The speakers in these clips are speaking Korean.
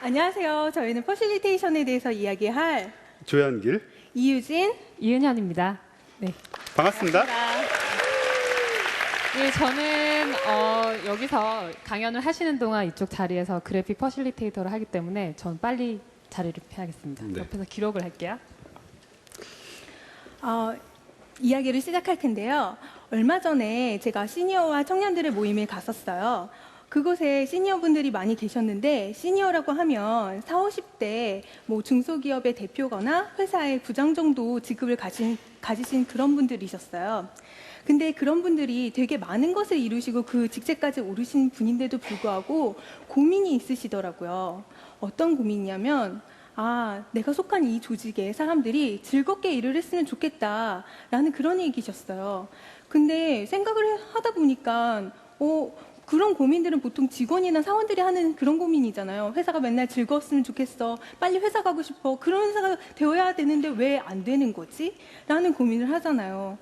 안녕하세요. 저희는 퍼실리테이션에 대해서 이야기할 조현길, 이유진, 이은현입니다. 네. 반갑습니다. 네, 저는 여기서 강연을 하시는 동안 이쪽 자리에서 그래픽 퍼실리테이터를 하기 때문에 전 빨리 자리를 피하겠습니다. 네. 옆에서 기록을 할게요. 이야기를 시작할 텐데요. 얼마 전에 제가 시니어와 청년들의 모임에 갔었어요. 그곳에 시니어분들이 많이 계셨는데 시니어라고 하면 40, 50대 중소기업의 대표거나 회사의 부장 정도 직급을 가지신 그런 분들이셨어요. 근데 그런 분들이 되게 많은 것을 이루시고 그 직책까지 오르신 분인데도 불구하고 고민이 있으시더라고요. 어떤 고민이냐면 내가 속한 이 조직에 사람들이 즐겁게 일을 했으면 좋겠다라는 그런 얘기셨어요. 근데 생각을 하다 보니까 그런 고민들은 보통 직원이나 사원들이 하는 그런 고민이잖아요. 회사가 맨날 즐거웠으면 좋겠어. 빨리 회사 가고 싶어. 그런 회사가 되어야 되는데 왜 안 되는 거지? 라는 고민을 하잖아요.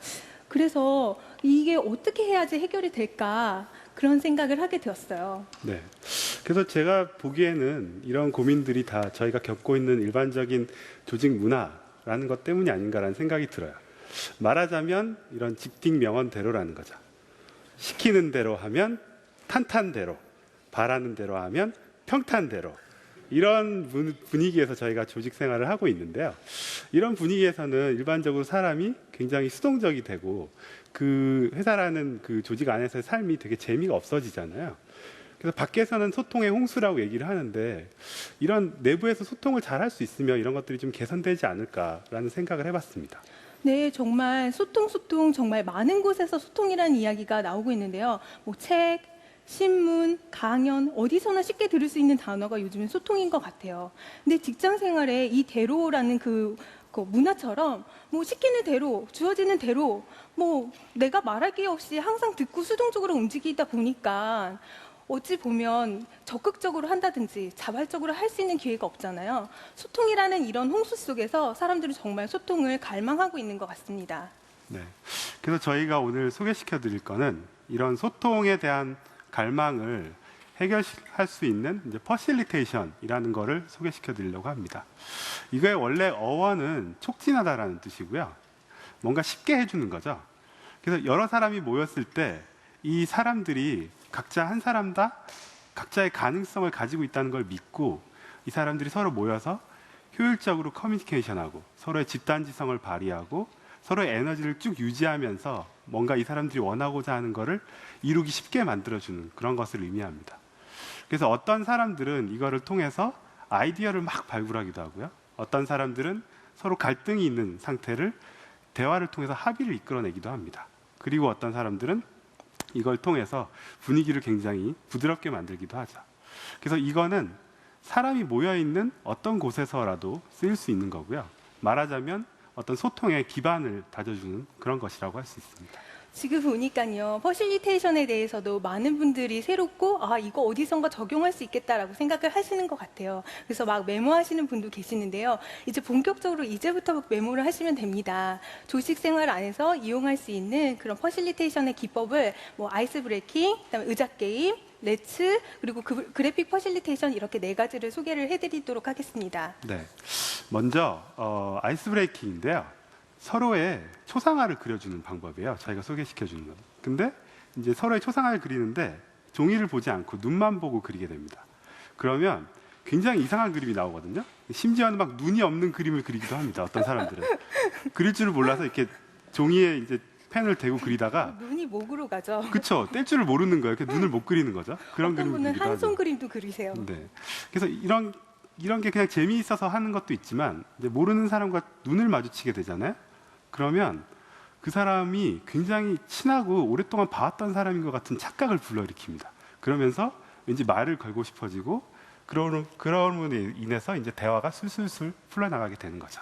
그래서 이게 어떻게 해야지 해결이 될까? 그런 생각을 하게 되었어요. 네. 그래서 제가 보기에는 이런 고민들이 다 저희가 겪고 있는 일반적인 조직 문화라는 것 때문이 아닌가라는 생각이 들어요. 말하자면 이런 직딩 명언대로라는 거죠. 시키는 대로 하면 탄탄대로, 바라는 대로 하면 평탄대로, 이런 분위기에서 저희가 조직 생활을 하고 있는데요. 이런 분위기에서는 일반적으로 사람이 굉장히 수동적이 되고 그 회사라는 그 조직 안에서의 삶이 되게 재미가 없어지잖아요. 그래서 밖에서는 소통의 홍수라고 얘기를 하는데 이런 내부에서 소통을 잘 할 수 있으면 이런 것들이 좀 개선되지 않을까라는 생각을 해봤습니다. 네, 정말 소통, 정말 많은 곳에서 소통이라는 이야기가 나오고 있는데요. 책, 신문, 강연, 어디서나 쉽게 들을 수 있는 단어가 요즘은 소통인 것 같아요. 근데 직장 생활에 이 대로라는 그 문화처럼 시키는 대로, 주어지는 대로 내가 말할 게 없이 항상 듣고 수동적으로 움직이다 보니까 어찌 보면 적극적으로 한다든지 자발적으로 할 수 있는 기회가 없잖아요. 소통이라는 이런 홍수 속에서 사람들은 정말 소통을 갈망하고 있는 것 같습니다. 네. 그래서 저희가 오늘 소개시켜 드릴 거는 이런 소통에 대한 갈망을 해결할 수 있는 퍼실리테이션이라는 거를 소개시켜 드리려고 합니다. 이거의 원래 어원은 촉진하다라는 뜻이고요. 뭔가 쉽게 해주는 거죠. 그래서 여러 사람이 모였을 때 이 사람들이 각자 한 사람다 각자의 가능성을 가지고 있다는 걸 믿고 이 사람들이 서로 모여서 효율적으로 커뮤니케이션하고 서로의 집단지성을 발휘하고 서로의 에너지를 쭉 유지하면서 뭔가 이 사람들이 원하고자 하는 것을 이루기 쉽게 만들어주는 그런 것을 의미합니다. 그래서 어떤 사람들은 이거를 통해서 아이디어를 막 발굴하기도 하고요. 어떤 사람들은 서로 갈등이 있는 상태를 대화를 통해서 합의를 이끌어내기도 합니다. 그리고 어떤 사람들은 이걸 통해서 분위기를 굉장히 부드럽게 만들기도 하죠. 그래서 이거는 사람이 모여있는 어떤 곳에서라도 쓰일 수 있는 거고요. 말하자면 어떤 소통의 기반을 다져주는 그런 것이라고 할 수 있습니다. 지금 보니까요, 퍼실리테이션에 대해서도 많은 분들이 새롭고 이거 어디선가 적용할 수 있겠다라고 생각을 하시는 것 같아요. 그래서 막 메모하시는 분도 계시는데요. 이제 본격적으로 이제부터 메모를 하시면 됩니다. 조직 생활 안에서 이용할 수 있는 그런 퍼실리테이션의 기법을 아이스 브레이킹, 그다음에 의자 게임, 레츠, 그리고 그래픽 퍼실리테이션 이렇게 4가지를 소개를 해드리도록 하겠습니다. 네, 먼저 아이스 브레이킹인데요. 서로의 초상화를 그려주는 방법이에요. 저희가 소개시켜주는 건. 근데 이제 서로의 초상화를 그리는데 종이를 보지 않고 눈만 보고 그리게 됩니다. 그러면 굉장히 이상한 그림이 나오거든요. 심지어는 막 눈이 없는 그림을 그리기도 합니다. 어떤 사람들은 그릴 줄을 몰라서 이렇게 종이에 이제 펜을 대고 그리다가 눈이 목으로 가죠. 그렇죠. 뗄 줄을 모르는 거예요. 눈을 못 그리는 거죠. 그런 어떤 그림을 분은 그리기도 한손 하죠. 그림도 그리세요. 네. 그래서 이런 게 그냥 재미있어서 하는 것도 있지만 이제 모르는 사람과 눈을 마주치게 되잖아요. 그러면 그 사람이 굉장히 친하고 오랫동안 봐왔던 사람인 것 같은 착각을 불러일으킵니다. 그러면서 왠지 말을 걸고 싶어지고 그러므로 인해서 이제 대화가 술술술 풀려나가게 되는 거죠.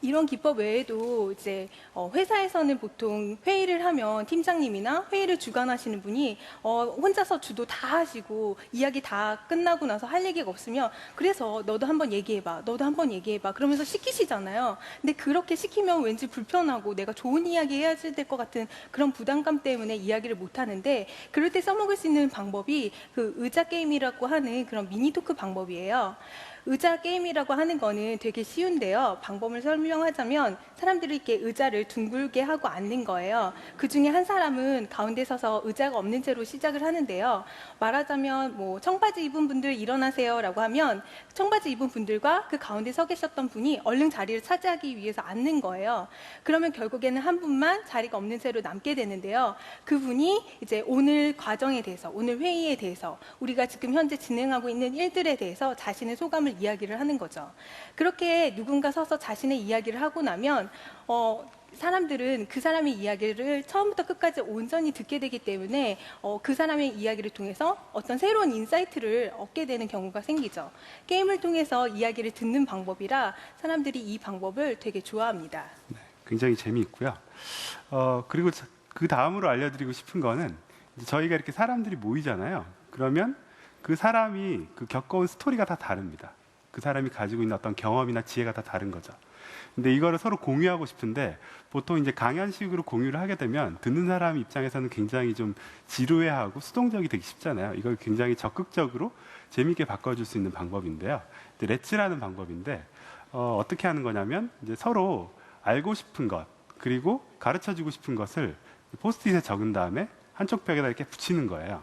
이런 기법 외에도 이제 회사에서는 보통 회의를 하면 팀장님이나 회의를 주관하시는 분이 혼자서 주도 다 하시고 이야기 다 끝나고 나서 할 얘기가 없으면 그래서 너도 한번 얘기해봐, 너도 한번 얘기해봐 그러면서 시키시잖아요. 근데 그렇게 시키면 왠지 불편하고 내가 좋은 이야기 해야 될 것 같은 그런 부담감 때문에 이야기를 못 하는데 그럴 때 써먹을 수 있는 방법이 그 의자 게임이라고 하는 그런 미니 토크 방법이에요. 의자 게임이라고 하는 거는 되게 쉬운데요. 방법을 설명하자면 사람들이 이렇게 의자를 둥글게 하고 앉는 거예요. 그 중에 한 사람은 가운데 서서 의자가 없는 채로 시작을 하는데요. 말하자면 뭐 청바지 입은 분들 일어나세요라고 하면 청바지 입은 분들과 그 가운데 서 계셨던 분이 얼른 자리를 차지하기 위해서 앉는 거예요. 그러면 결국에는 한 분만 자리가 없는 채로 남게 되는데요. 그분이 이제 오늘 과정에 대해서, 오늘 회의에 대해서, 우리가 지금 현재 진행하고 있는 일들에 대해서 자신의 소감을 이야기를 하는 거죠. 그렇게 누군가 서서 자신의 이야기를 하고 나면 사람들은 그 사람의 이야기를 처음부터 끝까지 온전히 듣게 되기 때문에 그 사람의 이야기를 통해서 어떤 새로운 인사이트를 얻게 되는 경우가 생기죠. 게임을 통해서 이야기를 듣는 방법이라 사람들이 이 방법을 되게 좋아합니다. 네, 굉장히 재미있고요. 그리고 그 다음으로 알려드리고 싶은 거는 이제 저희가 이렇게 사람들이 모이잖아요. 그러면 그 사람이 그 겪어온 스토리가 다 다릅니다. 그 사람이 가지고 있는 어떤 경험이나 지혜가 다 다른 거죠. 근데 이거를 서로 공유하고 싶은데 보통 이제 강연식으로 공유를 하게 되면 듣는 사람 입장에서는 굉장히 좀 지루해하고 수동적이 되기 쉽잖아요. 이걸 굉장히 적극적으로 재미있게 바꿔줄 수 있는 방법인데요. 레츠라는 방법인데 어떻게 하는 거냐면 이제 서로 알고 싶은 것 그리고 가르쳐주고 싶은 것을 포스트잇에 적은 다음에 한쪽 벽에다 이렇게 붙이는 거예요.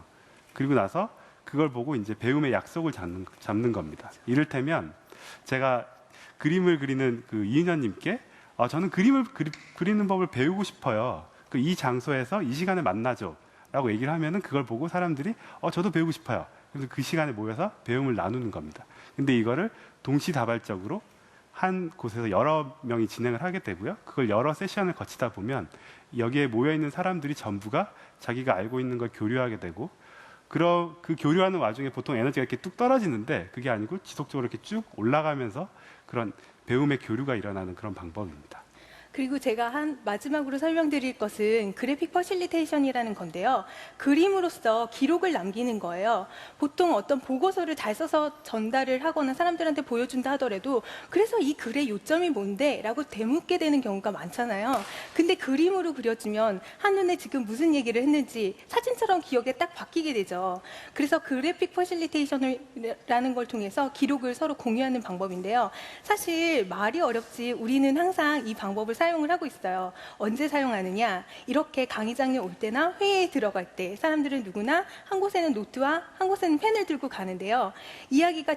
그리고 나서 그걸 보고 이제 배움의 약속을 잡는 겁니다. 이를테면 제가 그림을 그리는 그 이은현님께 저는 그림을 그리는 법을 배우고 싶어요. 이 장소에서 이 시간에 만나죠. 라고 얘기를 하면은 그걸 보고 사람들이 저도 배우고 싶어요. 그래서 그 시간에 모여서 배움을 나누는 겁니다. 근데 이거를 동시다발적으로 한 곳에서 여러 명이 진행을 하게 되고요. 그걸 여러 세션을 거치다 보면 여기에 모여있는 사람들이 전부가 자기가 알고 있는 걸 교류하게 되고 그 교류하는 와중에 보통 에너지가 이렇게 뚝 떨어지는데 그게 아니고 지속적으로 이렇게 쭉 올라가면서 그런 배움의 교류가 일어나는 그런 방법입니다. 그리고 제가 마지막으로 설명드릴 것은 그래픽 퍼실리테이션이라는 건데요. 그림으로써 기록을 남기는 거예요. 보통 어떤 보고서를 잘 써서 전달을 하거나 사람들한테 보여준다 하더라도 그래서 이 글의 요점이 뭔데? 라고 되묻게 되는 경우가 많잖아요. 근데 그림으로 그려주면 한눈에 지금 무슨 얘기를 했는지 사진처럼 기억에 딱 박히게 되죠. 그래서 그래픽 퍼실리테이션이라는 걸 통해서 기록을 서로 공유하는 방법인데요. 사실 말이 어렵지 우리는 항상 이 방법을 사용을 하고 있어요. 언제 사용하느냐? 이렇게 강의장에 올 때나 회의에 들어갈 때 사람들은 누구나 한 곳에는 노트와 한 곳에는 펜을 들고 가는데요. 이야기가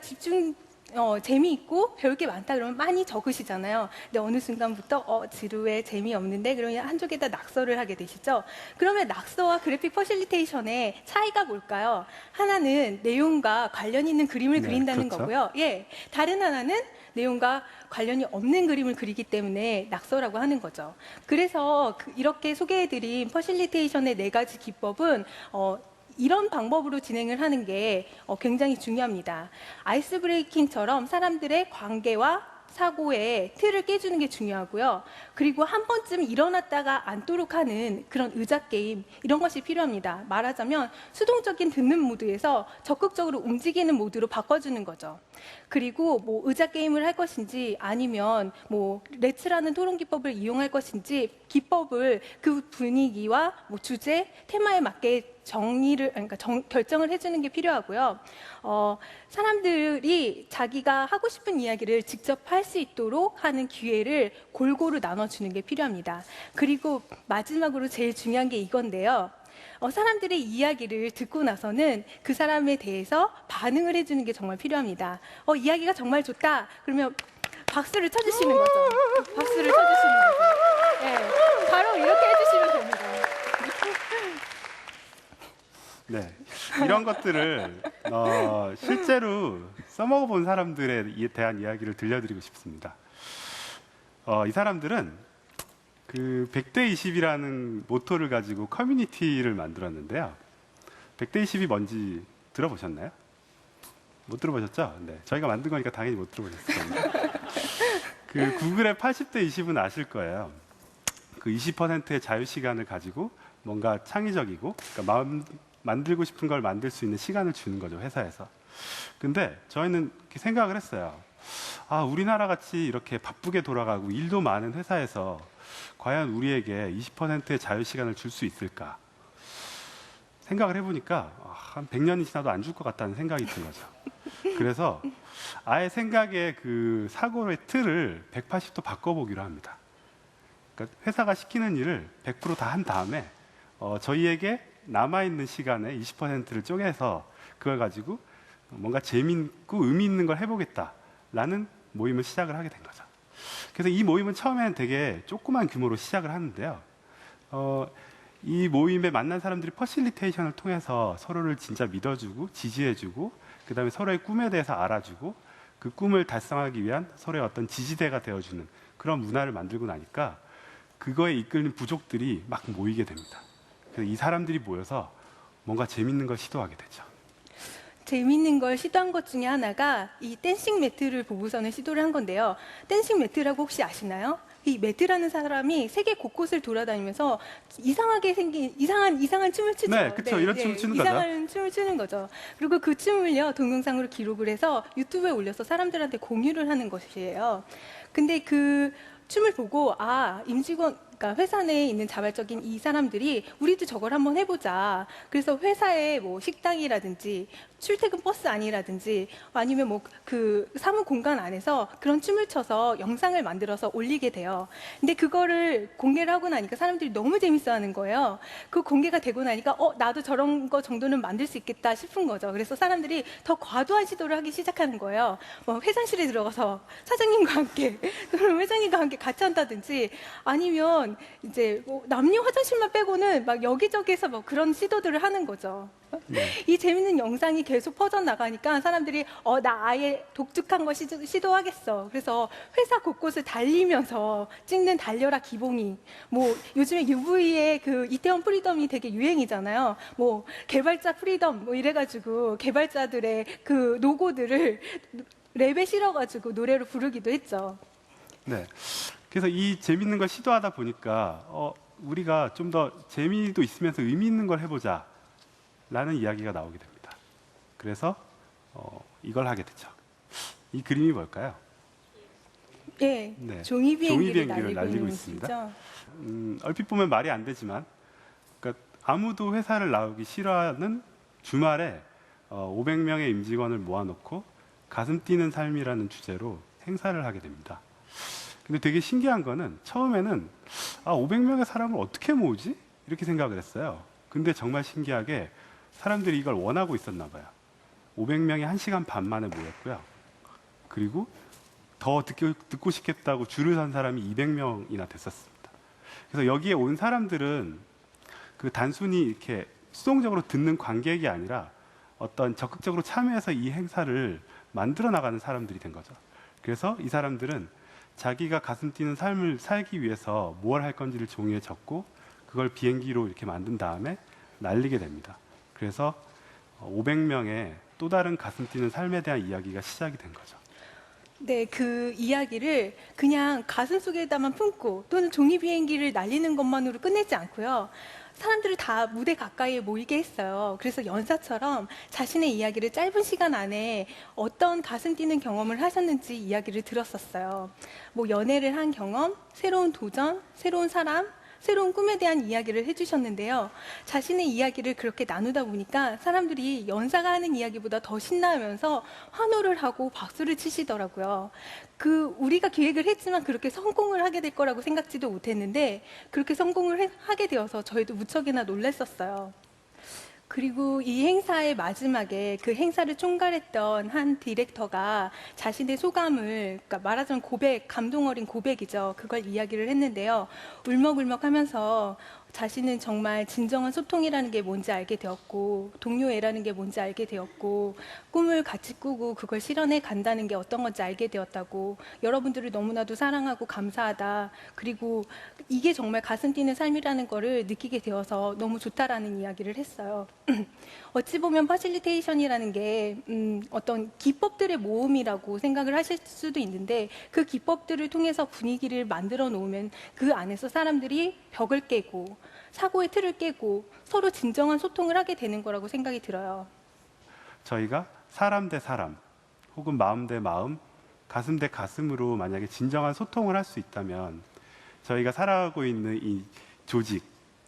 재미있고 배울 게 많다 그러면 많이 적으시잖아요. 근데 어느 순간부터 지루해, 재미없는데 그러면 한쪽에다 낙서를 하게 되시죠. 그러면 낙서와 그래픽 퍼실리테이션의 차이가 뭘까요? 하나는 내용과 관련 있는 그림을 그린다는 그렇죠. 거고요. 다른 하나는 내용과 관련이 없는 그림을 그리기 때문에 낙서라고 하는 거죠. 그래서 이렇게 소개해드린 퍼실리테이션의 4가지 기법은 이런 방법으로 진행을 하는 게 굉장히 중요합니다. 아이스 브레이킹처럼 사람들의 관계와 사고의 틀을 깨주는 게 중요하고요. 그리고 한 번쯤 일어났다가 앉도록 하는 그런 의자 게임 이런 것이 필요합니다. 말하자면 수동적인 듣는 모드에서 적극적으로 움직이는 모드로 바꿔주는 거죠. 그리고 뭐 의자 게임을 할 것인지 아니면 뭐 레츠라는 토론 기법을 이용할 것인지 기법을 그 분위기와 뭐 주제, 테마에 맞게 결정을 해주는 게 필요하고요. 사람들이 자기가 하고 싶은 이야기를 직접 할 수 있도록 하는 기회를 골고루 나눠주는 게 필요합니다. 그리고 마지막으로 제일 중요한 게 이건데요. 사람들의 이야기를 듣고 나서는 그 사람에 대해서 반응을 해주는 게 정말 필요합니다. 이야기가 정말 좋다. 그러면 박수를 쳐주시는 거죠. 박수를 쳐주시는 거죠. 네, 바로 이렇게 해주시면 됩니다. 네, 이런 것들을 실제로 써먹어 본 사람들에 대한 이야기를 들려드리고 싶습니다. 이 사람들은 그 100대 20이라는 모토를 가지고 커뮤니티를 만들었는데요. 100대 20이 뭔지 들어보셨나요? 못 들어보셨죠? 네, 저희가 만든 거니까 당연히 못 들어보셨을 겁니다. 그 구글의 80대 20은 아실 거예요. 그 20%의 자유 시간을 가지고 뭔가 창의적이고, 그러니까 만들고 싶은 걸 만들 수 있는 시간을 주는 거죠, 회사에서. 근데 저희는 이렇게 생각을 했어요. 아, 우리나라 같이 이렇게 바쁘게 돌아가고 일도 많은 회사에서 과연 우리에게 20%의 자유 시간을 줄 수 있을까? 생각을 해보니까 한 100년이 지나도 안 줄 것 같다는 생각이 든 거죠. 그래서 아예 생각의 그 사고의 틀을 180도 바꿔보기로 합니다. 그러니까 회사가 시키는 일을 100% 다 한 다음에 저희에게 남아있는 시간의 20%를 쪼개서 그걸 가지고 뭔가 재미있고 의미 있는 걸 해보겠다라는 모임을 시작을 하게 된 거죠. 그래서 이 모임은 처음에는 되게 조그만 규모로 시작을 하는데요. 이 모임에 만난 사람들이 퍼실리테이션을 통해서 서로를 진짜 믿어주고 지지해주고, 그 다음에 서로의 꿈에 대해서 알아주고, 그 꿈을 달성하기 위한 서로의 어떤 지지대가 되어주는 그런 문화를 만들고 나니까 그거에 이끌린 부족들이 막 모이게 됩니다. 그래서 이 사람들이 모여서 뭔가 재밌는 걸 시도하게 되죠. 재미있는 걸 시도한 것 중에 하나가 이 댄싱 매트를 보고서는 시도를 한 건데요. 댄싱 매트라고 혹시 아시나요? 이 매트라는 사람이 세계 곳곳을 돌아다니면서 이상하게 생긴 이상한 춤을 추죠. 네, 그렇죠. 이런 춤을 추는 거죠. 이상한 춤을 추는 거죠. 그리고 그 춤을요, 동영상으로 기록을 해서 유튜브에 올려서 사람들한테 공유를 하는 것이에요. 근데 그 춤을 보고 임직원, 그러니까 회사 내에 있는 자발적인 이 사람들이 우리도 저걸 한번 해보자. 그래서 회사의 뭐 식당이라든지 출퇴근 버스 안이라든지 아니면 뭐 그 사무 공간 안에서 그런 춤을 춰서 영상을 만들어서 올리게 돼요. 근데 그거를 공개를 하고 나니까 사람들이 너무 재밌어하는 거예요. 그 공개가 되고 나니까 나도 저런 거 정도는 만들 수 있겠다 싶은 거죠. 그래서 사람들이 더 과도한 시도를 하기 시작하는 거예요. 뭐 회장실에 들어가서 사장님과 함께 또는 회장님과 함께 같이 한다든지, 아니면 이제 뭐 남녀 화장실만 빼고는 막 여기저기에서 뭐 그런 시도들을 하는 거죠. 이 재밌는 영상이 계속 퍼져나가니까 사람들이 나 아예 독특한 거 시도하겠어. 그래서 회사 곳곳을 달리면서 찍는 달려라 기봉이, 뭐 요즘에 UV의 그 이태원 프리덤이 되게 유행이잖아요. 뭐 개발자 프리덤 뭐 이래가지고 개발자들의 그 노고들을 랩에 실어가지고 노래로 부르기도 했죠. 네. 그래서 이 재밌는 걸 시도하다 보니까 우리가 좀 더 재미도 있으면서 의미 있는 걸 해보자 라는 이야기가 나오게 됩니다. 그래서 이걸 하게 되죠. 이 그림이 뭘까요? 네, 네. 종이 비행기를 날리고 날리고 있습니다. 있습니다. 얼핏 보면 말이 안 되지만, 그러니까 아무도 회사를 나오기 싫어하는 주말에 500명의 임직원을 모아놓고 가슴 뛰는 삶이라는 주제로 행사를 하게 됩니다. 근데 되게 신기한 거는 처음에는 500명의 사람을 어떻게 모으지? 이렇게 생각을 했어요. 근데 정말 신기하게 사람들이 이걸 원하고 있었나 봐요. 500명이 1시간 반 만에 모였고요. 그리고 더 듣고 싶겠다고 줄을 선 사람이 200명이나 됐었습니다. 그래서 여기에 온 사람들은 그 단순히 이렇게 수동적으로 듣는 관객이 아니라 어떤 적극적으로 참여해서 이 행사를 만들어 나가는 사람들이 된 거죠. 그래서 이 사람들은 자기가 가슴 뛰는 삶을 살기 위해서 뭘 할 건지를 종이에 적고 그걸 비행기로 이렇게 만든 다음에 날리게 됩니다. 그래서 500명의 또 다른 가슴 뛰는 삶에 대한 이야기가 시작이 된 거죠. 네, 그 이야기를 그냥 가슴 속에다만 품고 또는 종이 비행기를 날리는 것만으로 끝내지 않고요. 사람들을 다 무대 가까이에 모이게 했어요. 그래서 연사처럼 자신의 이야기를 짧은 시간 안에 어떤 가슴 뛰는 경험을 하셨는지 이야기를 들었었어요. 뭐 연애를 한 경험, 새로운 도전, 새로운 사람, 새로운 꿈에 대한 이야기를 해주셨는데요. 자신의 이야기를 그렇게 나누다 보니까 사람들이 연사가 하는 이야기보다 더 신나하면서 환호를 하고 박수를 치시더라고요. 우리가 기획을 했지만 그렇게 성공을 하게 될 거라고 생각지도 못했는데 그렇게 성공을 하게 되어서 저희도 무척이나 놀랐었어요. 그리고 이 행사의 마지막에 그 행사를 총괄했던 한 디렉터가 자신의 소감을, 그러니까 말하자면 감동 어린 고백이죠. 그걸 이야기를 했는데요. 울먹울먹 하면서 자신은 정말 진정한 소통이라는 게 뭔지 알게 되었고, 동료애라는 게 뭔지 알게 되었고, 꿈을 같이 꾸고 그걸 실현해 간다는 게 어떤 건지 알게 되었다고, 여러분들을 너무나도 사랑하고 감사하다, 그리고 이게 정말 가슴 뛰는 삶이라는 거를 느끼게 되어서 너무 좋다라는 이야기를 했어요. 어찌 보면 퍼실리테이션이라는 게 어떤 기법들의 모음이라고 생각을 하실 수도 있는데, 그 기법들을 통해서 분위기를 만들어 놓으면 그 안에서 사람들이 벽을 깨고 사고의 틀을 깨고 서로 진정한 소통을 하게 되는 거라고 생각이 들어요. 저희가 사람 대 사람 혹은 마음 대 마음, 가슴 대 가슴으로 만약에 진정한 소통을 할 수 있다면 저희가 살아가고 있는 이 조직,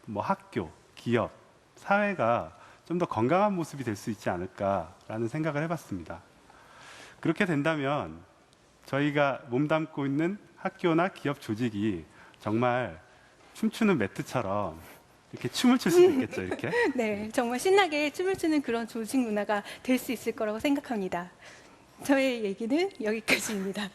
뭐 학교, 기업, 사회가 좀 더 건강한 모습이 될 수 있지 않을까라는 생각을 해봤습니다. 그렇게 된다면 저희가 몸담고 있는 학교나 기업 조직이 정말 춤추는 매트처럼 이렇게 춤을 출 수도 있겠죠, 이렇게. 네, 정말 신나게 춤을 추는 그런 조직 문화가 될 수 있을 거라고 생각합니다. 저의 얘기는 여기까지입니다.